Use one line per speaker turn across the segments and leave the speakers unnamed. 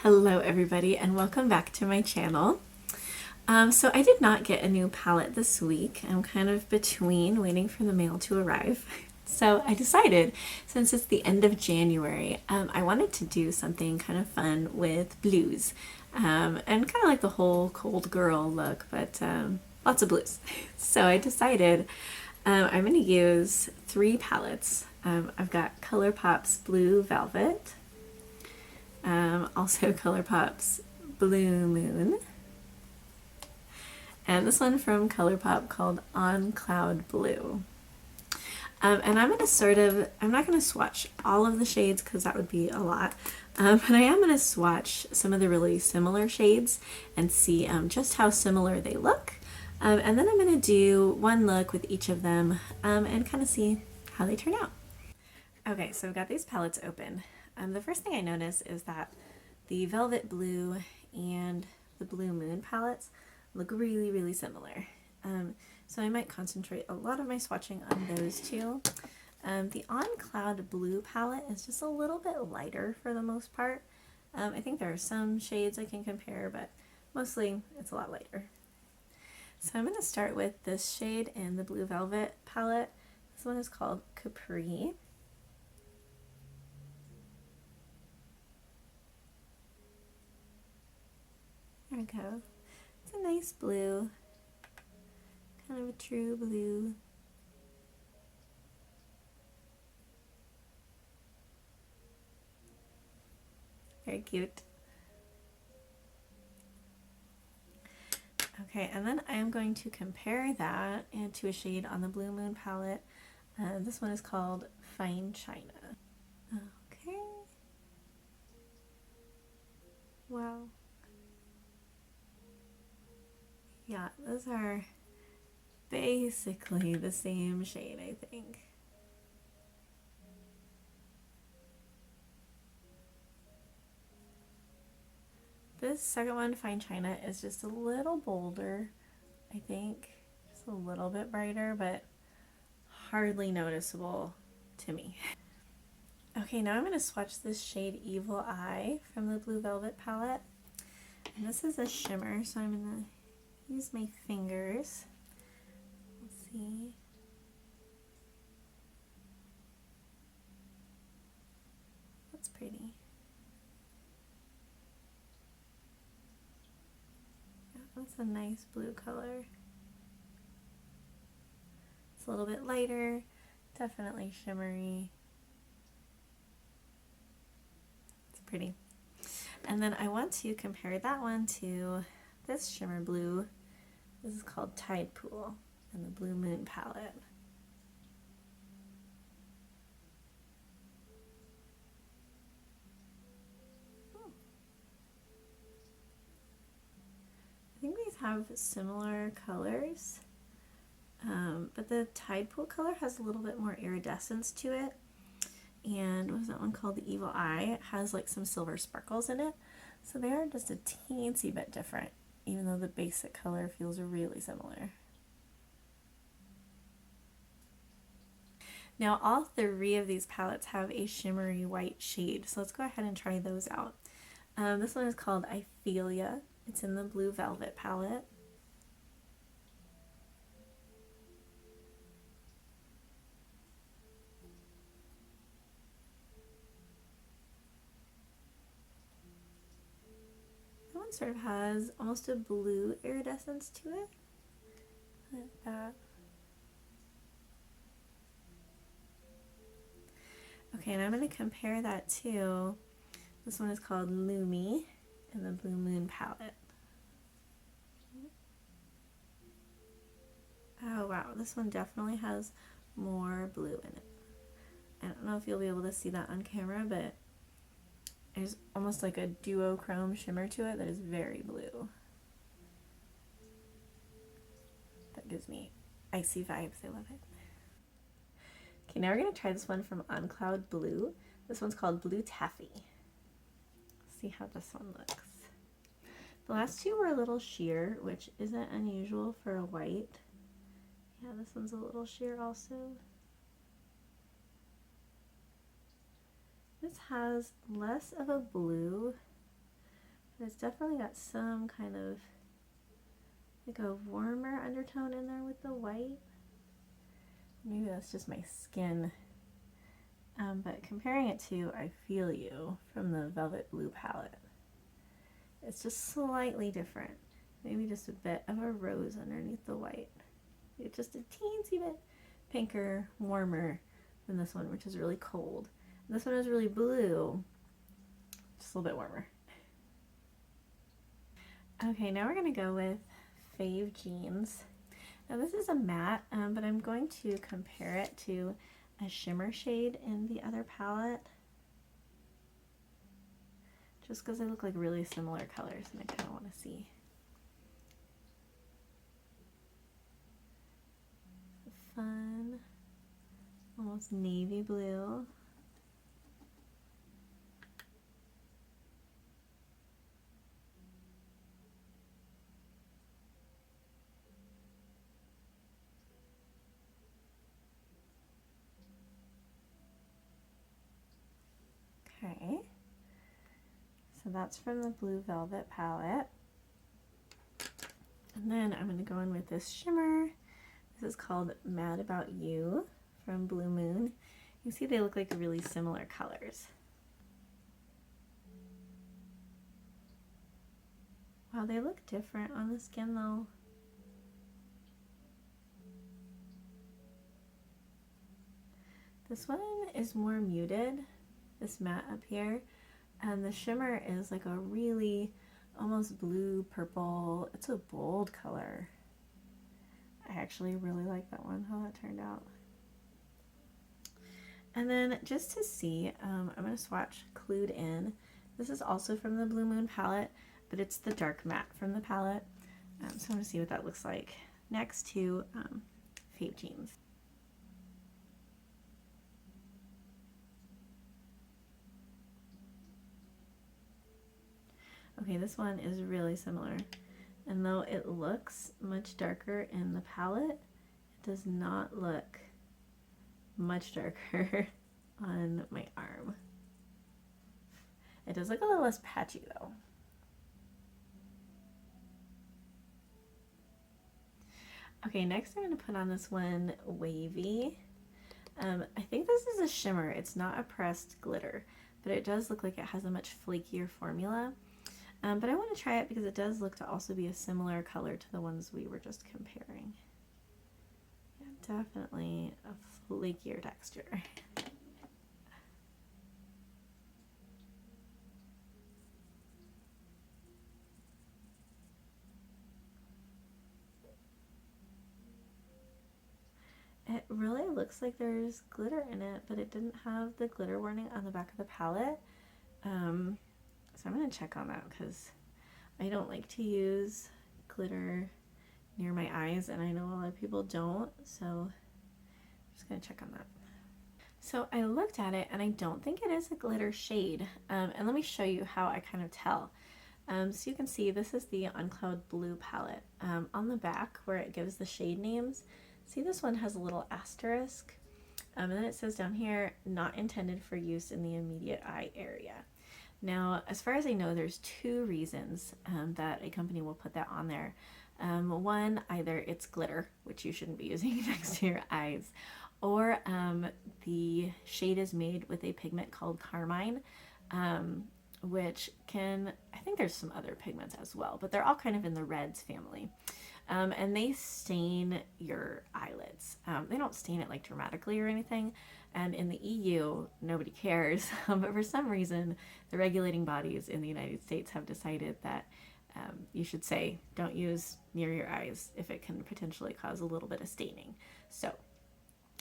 Hello everybody and welcome back to my channel. So I did not get a new palette this week. I'm kind of between waiting for the mail to arrive. So I decided, since it's the end of January, I wanted to do something kind of fun with blues. And kind of like the whole cold girl look, but lots of blues. So I decided I'm going to use three palettes. I've got ColourPop's Blue Velvet, also ColourPop's Blue Moon, and this one from ColourPop called On Cloud Blue. And I'm going to I'm not going to swatch all of the shades because that would be a lot, but I am going to swatch some of the really similar shades and see just how similar they look. And then I'm going to do one look with each of them and kind of see how they turn out. Okay, so I've got these palettes open. The first thing I notice is that the Velvet Blue and the Blue Moon palettes look really, really similar. So I might concentrate a lot of my swatching on those two. The On Cloud Blue palette is just a little bit lighter for the most part. I think there are some shades I can compare, but mostly it's a lot lighter. So I'm going to start with this shade in the Blue Velvet palette. This one is called Capri. There we go. It's a nice blue, kind of a true blue. Very cute. Okay, and then I am going to compare that to a shade on the Blue Moon palette. This one is called Fine China. Okay. Wow. Yeah, those are basically the same shade, I think. This second one, Fine China, is just a little bolder, I think. Just a little bit brighter, but hardly noticeable to me. Okay, now I'm going to swatch this shade Evil Eye from the Blue Velvet palette. And this is a shimmer, so I'm going to use my fingers. Let's see. That's pretty. Yeah, that's a nice blue color. It's a little bit lighter, definitely shimmery. It's pretty. And then I want to compare that one to this shimmer blue. This is called Tide Pool in the Blue Moon palette. I think these have similar colors, but the Tide Pool color has a little bit more iridescence to it. And what was that one called? The Evil Eye. It has like some silver sparkles in it. So they are just a teensy bit different, even though the basic color feels really similar. Now all three of these palettes have a shimmery white shade, so let's go ahead and try those out. This one is called I Feel Ya. It's in the Blue Velvet palette. That one sort of has almost a blue iridescence to it, like that. Okay, and I'm going to compare that to, this one is called Lumi in the Blue Moon palette. Oh wow, this one definitely has more blue in it. I don't know if you'll be able to see that on camera, but there's almost like a duochrome shimmer to it that is very blue. That gives me icy vibes. I love it. Okay, now we're going to try this one from On Cloud Blue. This one's called Blue Taffy. See how this one looks. The last two were a little sheer, which isn't unusual for a white. Yeah, this one's a little sheer also. This has less of a blue It's definitely got some kind of like a warmer undertone in there with the white. Maybe that's just my skin. But comparing it to I Feel You from the Velvet Blue palette, it's just slightly different. Maybe just a bit of a rose underneath the white. It's just a teensy bit pinker, warmer than this one, which is really cold. And this one is really blue, just a little bit warmer. Okay, now we're gonna go with Fave Jeans. Now this is a matte, but I'm going to compare it to a shimmer shade in the other palette, just because they look like really similar colors and I kind of want to see. Fun, almost navy blue. Okay, so that's from the Blue Velvet palette. And then I'm going to go in with this shimmer. This is called Mad About You from Blue Moon. You see they look like really similar colors. Wow, they look different on the skin though. This one is more muted, this matte up here, and the shimmer is like a really almost blue purple. It's a bold color. I actually really like that one, how that turned out. And then just to see, I'm going to swatch Clued In. This is also from the Blue Moon palette, but it's the dark matte from the palette. So I'm going to see what that looks like next to Fave Jeans. Okay, this one is really similar. And though it looks much darker in the palette, it does not look much darker on my arm. It does look a little less patchy though. Okay, next I'm going to put on this one, Wavy. I think this is a shimmer. It's not a pressed glitter, but it does look like it has a much flakier formula. But I want to try it because it does look to also be a similar color to the ones we were just comparing. Yeah, definitely a flakier texture. It really looks like there's glitter in it, but it didn't have the glitter warning on the back of the palette. So I'm going to check on that because I don't like to use glitter near my eyes, and I know a lot of people don't, so I'm just going to check on that. So I looked at it and I don't think it is a glitter shade, and let me show you how I kind of tell. So you can see this is the On Cloud Blue palette. On the back where it gives the shade names, see this one has a little asterisk, and then it says down here, not intended for use in the immediate eye area. Now, as far as I know, there's two reasons that a company will put that on there. One, either it's glitter, which you shouldn't be using next to your eyes, or the shade is made with a pigment called carmine, which can, I think there's some other pigments as well, but they're all kind of in the reds family. And they stain your eyelids. They don't stain it like dramatically or anything. And in the EU, nobody cares. But for some reason, the regulating bodies in the United States have decided that you should say, don't use near your eyes if it can potentially cause a little bit of staining. So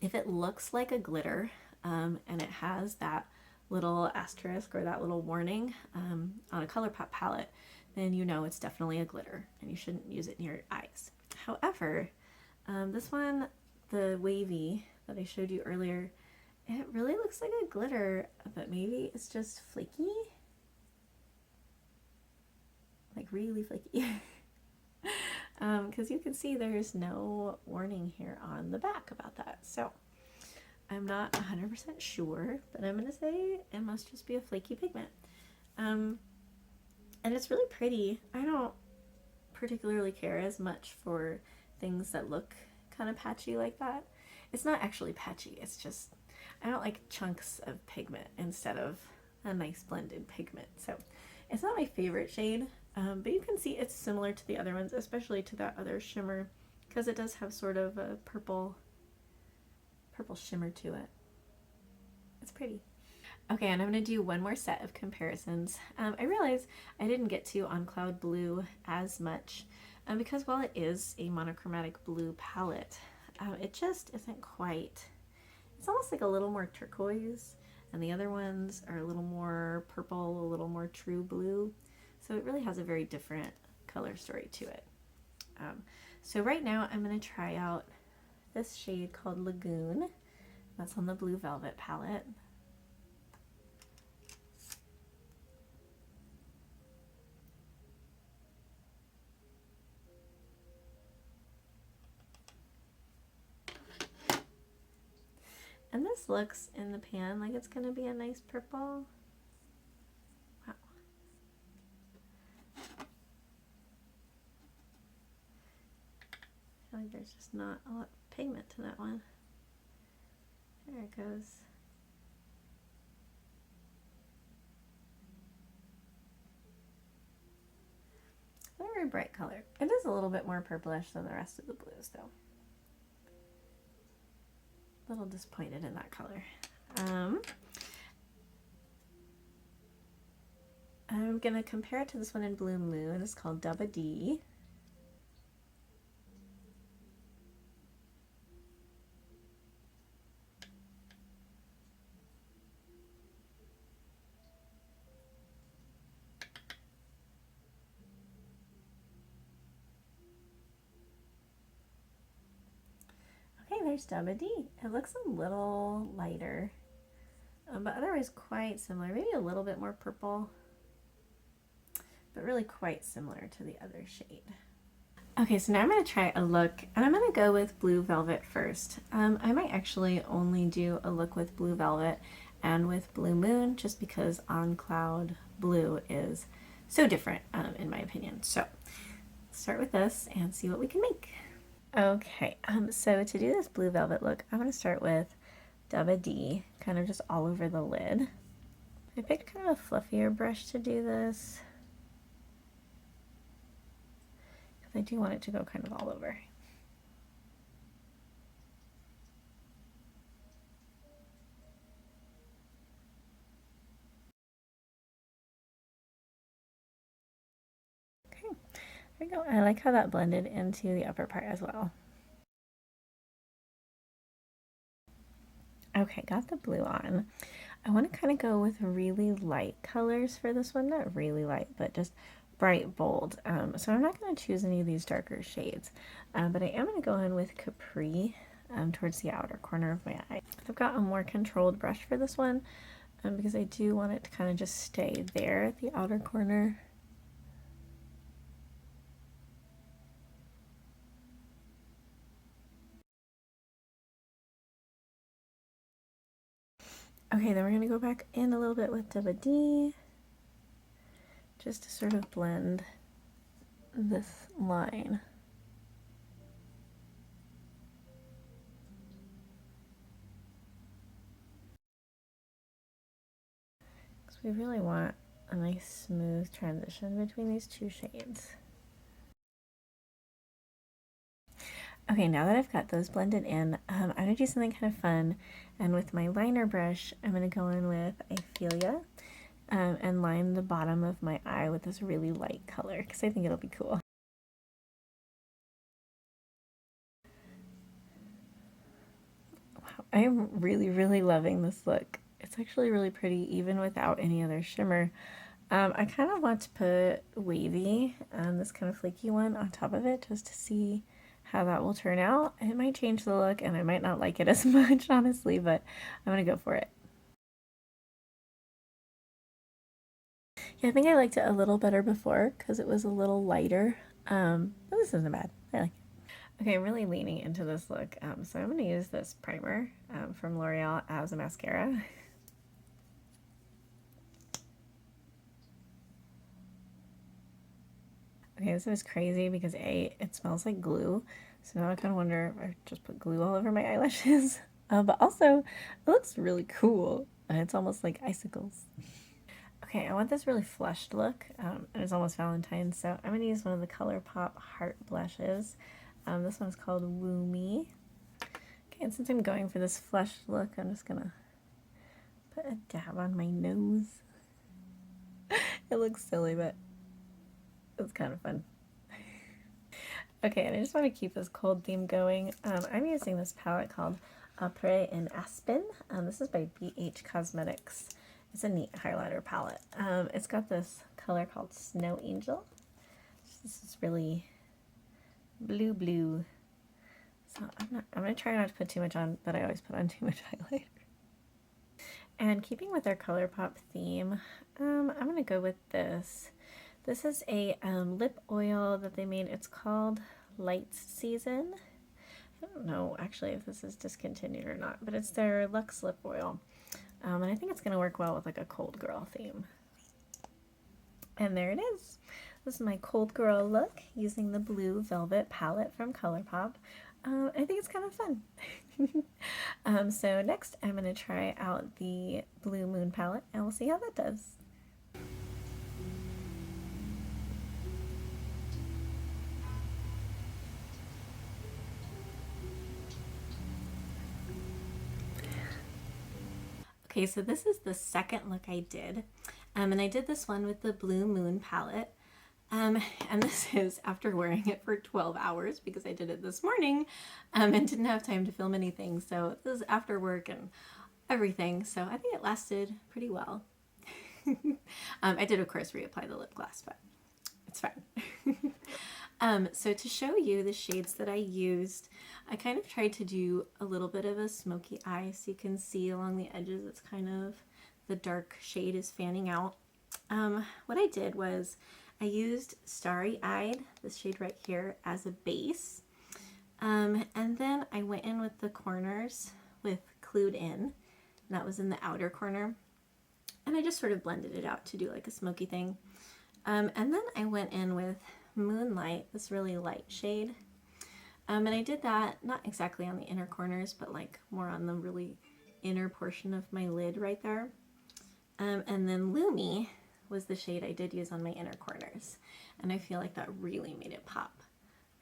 if it looks like a glitter and it has that little asterisk or that little warning on a ColourPop palette, then you know it's definitely a glitter and you shouldn't use it near your eyes. However, this one, the Wavy that I showed you earlier, it really looks like a glitter, but maybe it's just flaky. Like really flaky. Because you can see there's no warning here on the back about that. So I'm not 100% sure, but I'm going to say it must just be a flaky pigment. And it's really pretty. I don't particularly care as much for things that look kind of patchy like that. It's not actually patchy, it's just I don't like chunks of pigment instead of a nice blended pigment. So it's not my favorite shade, but you can see it's similar to the other ones, especially to that other shimmer, because it does have sort of a purple shimmer to it. It's pretty. Okay, and I'm going to do one more set of comparisons. I realize I didn't get to on Cloud Blue as much because while it is a monochromatic blue palette, it just isn't quite, it's almost like a little more turquoise, and the other ones are a little more purple, a little more true blue. So it really has a very different color story to it. So right now I'm going to try out this shade called Lagoon. That's on the Blue Velvet palette. And this looks in the pan like it's going to be a nice purple. Wow. I feel like there's just not a lot of pigment to that one. There it goes. Very bright color. It is a little bit more purplish than the rest of the blues though. A little disappointed in that color. I'm going to compare it to this one in Blue Moon. It's called Double D. Okay, there's Double D. It looks a little lighter, but otherwise quite similar. Maybe a little bit more purple, but really quite similar to the other shade. Okay, so now I'm going to try a look, and I'm going to go with Blue Velvet first. I might actually only do a look with Blue Velvet and with Blue Moon, just because On Cloud Blue is so different, in my opinion. So let's start with this and see what we can make. Okay, so to do this Blue Velvet look, I'm going to start with Double D, kind of just all over the lid. I picked kind of a fluffier brush to do this, I do want it to go kind of all over. Okay, there we go. I like how that blended into the upper part as well. Okay, got the blue on. I want to kind of go with really light colors for this one. Not really light, but just bright, bold. So I'm not going to choose any of these darker shades, but I am going to go in with Capri towards the outer corner of my eye. I've got a more controlled brush for this one because I do want it to kind of just stay there at the outer corner. Okay, then we're going to go back in a little bit with Double D, just to sort of blend this line. Because we really want a nice smooth transition between these two shades. Okay, now that I've got those blended in, I'm going to do something kind of fun. And with my liner brush, I'm going to go in with Ophelia and line the bottom of my eye with this really light color because I think it'll be cool. Wow, I'm really, really loving this look. It's actually really pretty even without any other shimmer. I kind of want to put Wavy, this kind of flaky one, on top of it just to see how that will turn out. It might change the look and I might not like it as much, honestly, but I'm going to go for it. Yeah, I think I liked it a little better before because it was a little lighter, but this isn't bad. I like it. Okay, I'm really leaning into this look, so I'm going to use this primer from L'Oreal as a mascara. Okay, this is crazy because A, it smells like glue. So now I kind of wonder if I just put glue all over my eyelashes. But also, it looks really cool. It's almost like icicles. Okay, I want this really flushed look, and it's almost Valentine's, so I'm going to use one of the ColourPop Heart blushes. This one's called Woo Me. Okay, and since I'm going for this flushed look, I'm just going to put a dab on my nose. It looks silly, but it's kind of fun. Okay, and I just want to keep this cold theme going. I'm using this palette called Après in Aspen. This is by BH Cosmetics. It's a neat highlighter palette. It's got this color called Snow Angel. This is really blue. So I'm gonna try not to put too much on, but I always put on too much highlighter. And keeping with our ColourPop theme, I'm gonna go with this. This is a lip oil that they made. It's called Lights Season. I don't know actually if this is discontinued or not, but it's their Luxe lip oil. And I think it's going to work well with like a cold girl theme. And there it is. This is my cold girl look using the blue velvet palette from ColourPop. I think it's kind of fun. So next I'm going to try out the Blue Moon palette and we'll see how that does. Okay, so this is the second look I did, and I did this one with the Blue Moon palette, and this is after wearing it for 12 hours because I did it this morning and didn't have time to film anything, so this is after work and everything, so I think it lasted pretty well. I did, of course, reapply the lip gloss, but it's fine. So to show you the shades that I used, I kind of tried to do a little bit of a smoky eye so you can see along the edges it's kind of the dark shade is fanning out. What I did was I used Starry Eyed, this shade right here, as a base. And then I went in with the corners with Clued In, and that was in the outer corner. And I just sort of blended it out to do like a smoky thing. And then I went in with Moonlight, this really light shade. And I did that not exactly on the inner corners, but like more on the really inner portion of my lid right there. And then Lumi was the shade I did use on my inner corners. And I feel like that really made it pop.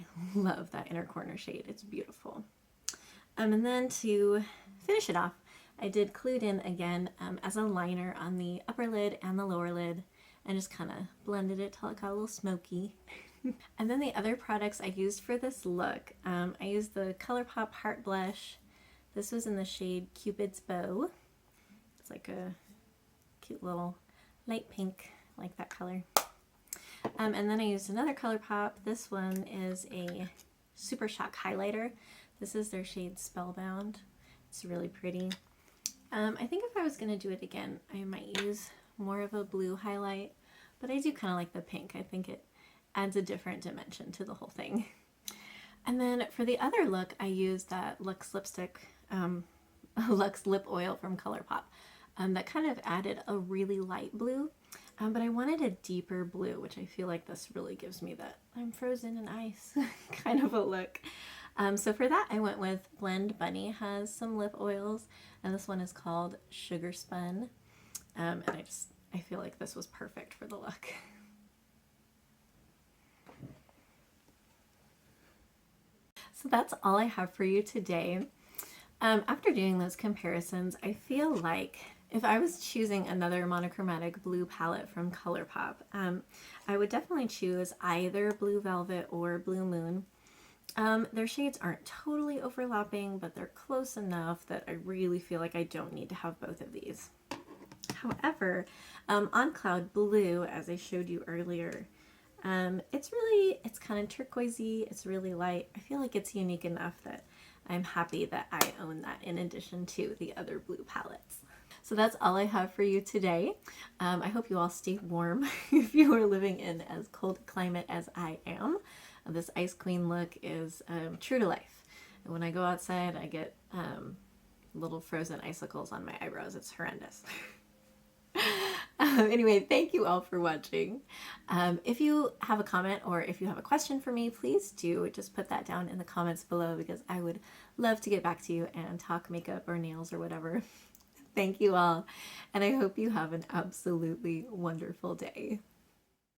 I love that inner corner shade. It's beautiful. And then to finish it off, I did Clued In again as a liner on the upper lid and the lower lid, and just kind of blended it till it got a little smoky. And then the other products I used for this look, I used the ColourPop Heart Blush. This was in the shade Cupid's Bow. It's like a cute little light pink, like that color. And then I used another ColourPop. This one is a Super Shock highlighter. This is their shade Spellbound. It's really pretty. I think if I was going to do it again, I might use more of a blue highlight, but I do kind of like the pink. I think it adds a different dimension to the whole thing. And then for the other look, I used that Luxe lipstick, Luxe lip oil from ColourPop. That kind of added a really light blue, but I wanted a deeper blue, which I feel like this really gives me that I'm frozen in ice kind of a look. So for that, I went with Blend Bunny, has some lip oils, and this one is called Sugar Spun. And I feel like this was perfect for the look. So that's all I have for you today. After doing those comparisons, I feel like if I was choosing another monochromatic blue palette from ColourPop, I would definitely choose either Blue Velvet or Blue Moon. Their shades aren't totally overlapping, but they're close enough that I really feel like I don't need to have both of these. However, on Cloud Blue, as I showed you earlier, it's kind of turquoisey, it's really light. I feel like it's unique enough that I'm happy that I own that in addition to the other blue palettes. So that's all I have for you today. I hope you all stay warm if you are living in as cold a climate as I am. This Ice Queen look is true to life. And when I go outside, I get little frozen icicles on my eyebrows. It's horrendous. Anyway, thank you all for watching. If you have a comment or if you have a question for me, please do just put that down in the comments below because I would love to get back to you and talk makeup or nails or whatever. Thank you all, and I hope you have an absolutely wonderful day.